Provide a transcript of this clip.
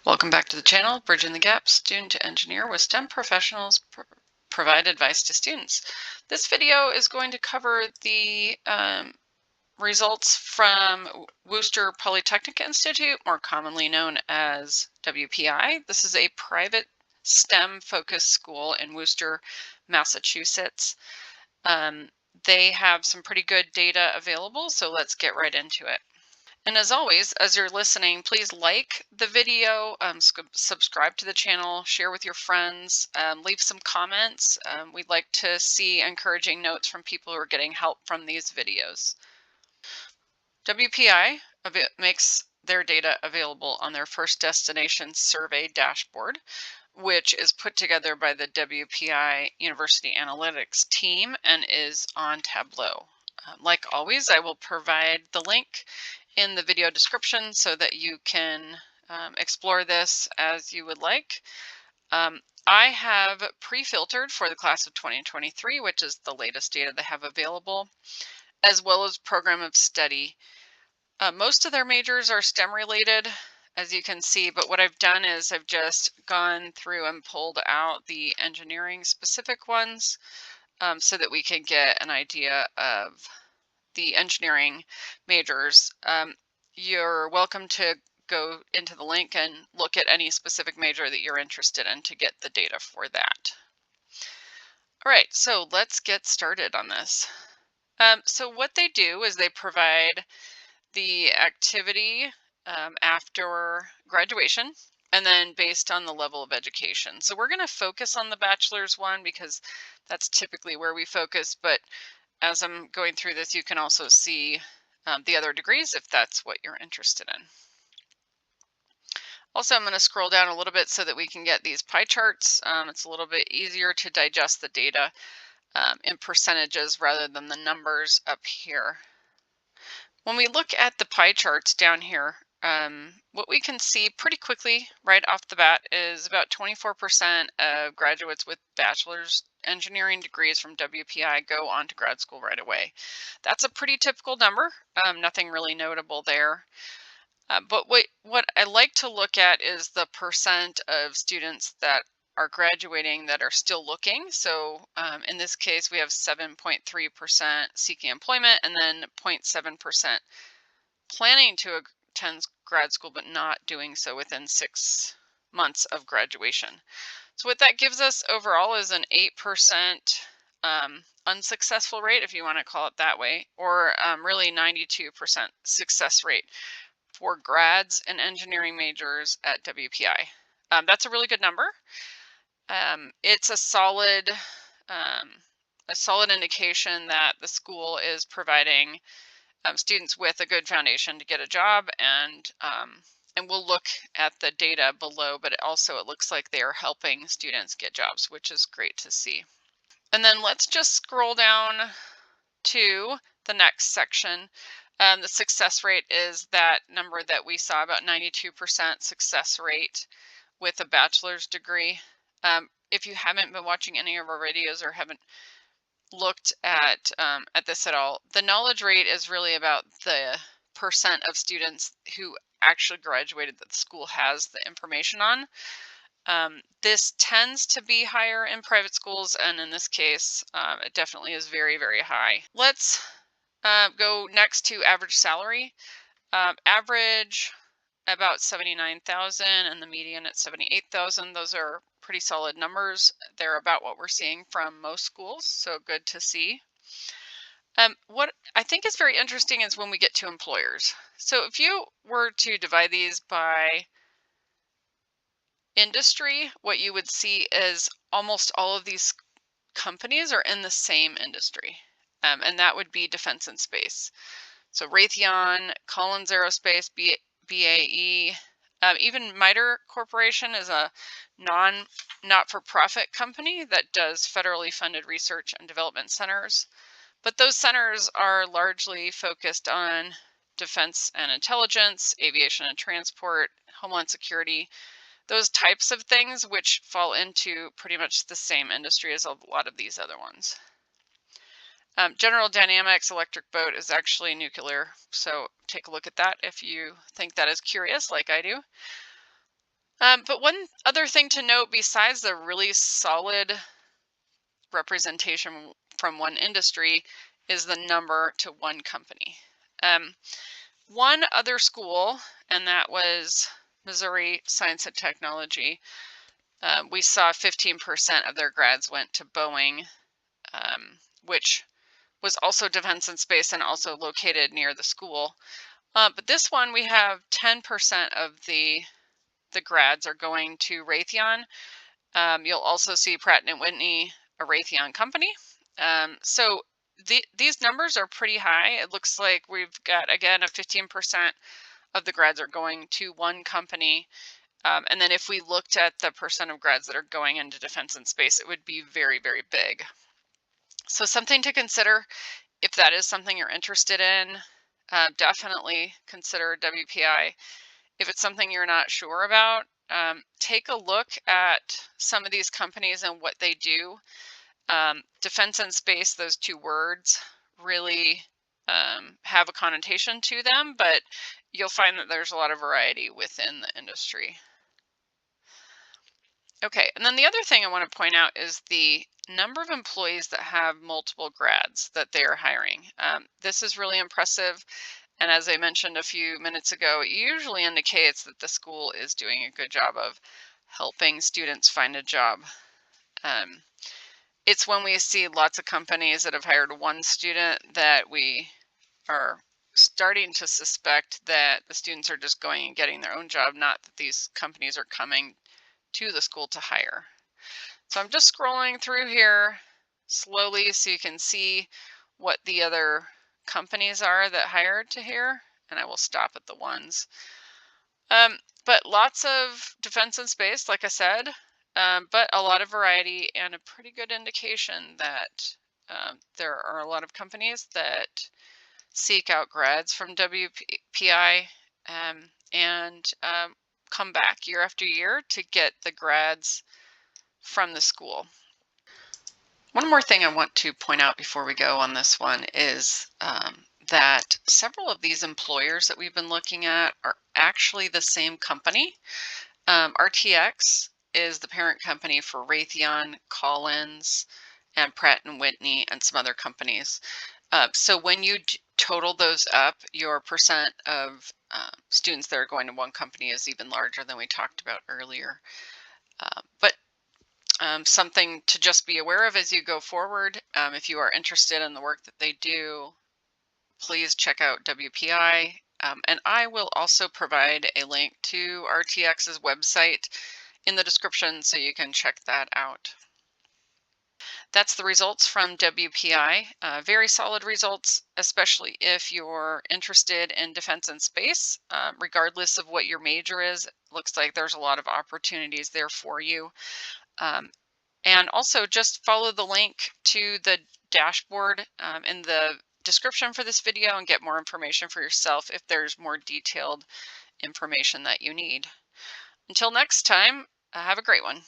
Welcome back to the channel, Bridging the Gap, student to engineer, with STEM professionals provide advice to students. This video is going to cover the results from Worcester Polytechnic Institute, more commonly known as WPI. This is a private STEM-focused school in Worcester, Massachusetts. They have some pretty good data available, so let's get right into it. And as always, as you're listening, please like the video, subscribe to the channel, share with your friends, leave some comments. We'd like to see encouraging notes from people who are getting help from these videos. WPI makes their data available on their First Destination Survey dashboard, which is put together by the WPI University Analytics team and is on Tableau. Like always, I will provide the link in the video description so that you can explore this as you would like. I have pre-filtered for the class of 2023, which is the latest data they have available, as well as program of study. Most of their majors are STEM related, as you can see, but what I've done is I've just gone through and pulled out the engineering specific ones so that we can get an idea of the engineering majors. You're welcome to go into the link and look at any specific major that you're interested in to get the data for that. All right, so let's get started on this. So what they do is they provide the activity after graduation, and then based on the level of education. So we're going to focus on the bachelor's one because that's typically where we focus, but as I'm going through this, you can also see the other degrees if that's what you're interested in. Also, I'm going to scroll down a little bit so that we can get these pie charts. It's a little bit easier to digest the data in percentages rather than the numbers up here. When we look at the pie charts down here, what we can see pretty quickly right off the bat is about 24% of graduates with bachelor's engineering degrees from WPI go on to grad school right away. That's a pretty typical number, nothing really notable there. But what I like to look at is the percent of students that are graduating that are still looking. So in this case, we have 7.3% seeking employment and then 0.7% planning to attend grad school, but not doing so within 6 months of graduation. So what that gives us overall is an 8% unsuccessful rate, if you want to call it that way, or really 92% success rate for grads and engineering majors at WPI. That's a really good number. It's a solid indication that the school is providing students with a good foundation to get a job, and we'll look at the data below, but it looks like they are helping students get jobs, which is great to see. And then let's just scroll down to the next section. The success rate is that number that we saw, about 92% success rate with a bachelor's degree. If you haven't been watching any of our videos or haven't looked at this at all, the knowledge rate is really about the percent of students who actually graduated that the school has the information on. This tends to be higher in private schools, and in this case, it definitely is very, very high. Let's go next to average salary. Average about 79,000 and the median at 78,000. Those are pretty solid numbers. They're about what we're seeing from most schools, so good to see. What I think is very interesting is when we get to employers. So if you were to divide these by industry, what you would see is almost all of these companies are in the same industry, and that would be defense and space. So Raytheon, Collins Aerospace, BAE, even MITRE Corporation is a not-for-profit company that does federally funded research and development centers. But those centers are largely focused on defense and intelligence, aviation and transport, homeland security, those types of things, which fall into pretty much the same industry as a lot of these other ones. General Dynamics Electric Boat is actually nuclear, so take a look at that if you think that is curious, like I do. But one other thing to note, besides the really solid representation from one industry, is the number to one company. Um, One other school, and that was Missouri Science and Technology. We saw 15% of their grads went to Boeing, which was also defense and space and also located near the school. But this one, we have 10% of the grads are going to Raytheon. You'll also see Pratt and Whitney, a Raytheon company. So these numbers are pretty high. It looks like we've got, again, a 15% of the grads are going to one company. And then if we looked at the percent of grads that are going into defense and space, it would be very, very big. So something to consider if that is something you're interested in. Definitely consider WPI. If it's something you're not sure about, take a look at some of these companies and what they do. Defense and space, those two words really have a connotation to them, but you'll find that there's a lot of variety within the industry. Okay, and then the other thing I want to point out is the number of employees that have multiple grads that they are hiring. This is really impressive. And as I mentioned a few minutes ago, it usually indicates that the school is doing a good job of helping students find a job. It's when we see lots of companies that have hired one student that we are starting to suspect that the students are just going and getting their own job, not that these companies are coming to the school to hire. So I'm just scrolling through here slowly so you can see what the other companies are that hired to here, and I will stop at the ones. But lots of defense and space, like I said, but a lot of variety and a pretty good indication that there are a lot of companies that seek out grads from WPI and come back year after year to get the grads from the school. One more thing I want to point out before we go on this one is that several of these employers that we've been looking at are actually the same company. RTX is the parent company for Raytheon, Collins, and Pratt and Whitney, and some other companies. So when you total those up, your percent of students that are going to one company is even larger than we talked about earlier. But something to just be aware of as you go forward. If you are interested in the work that they do, please check out WPI. And I will also provide a link to RTX's website in the description so you can check that out. That's the results from WPI. Very solid results, especially if you're interested in defense and space. Regardless of what your major is, looks like there's a lot of opportunities there for you. And also just follow the link to the dashboard in the description for this video and get more information for yourself if there's more detailed information that you need. Until next time, have a great one.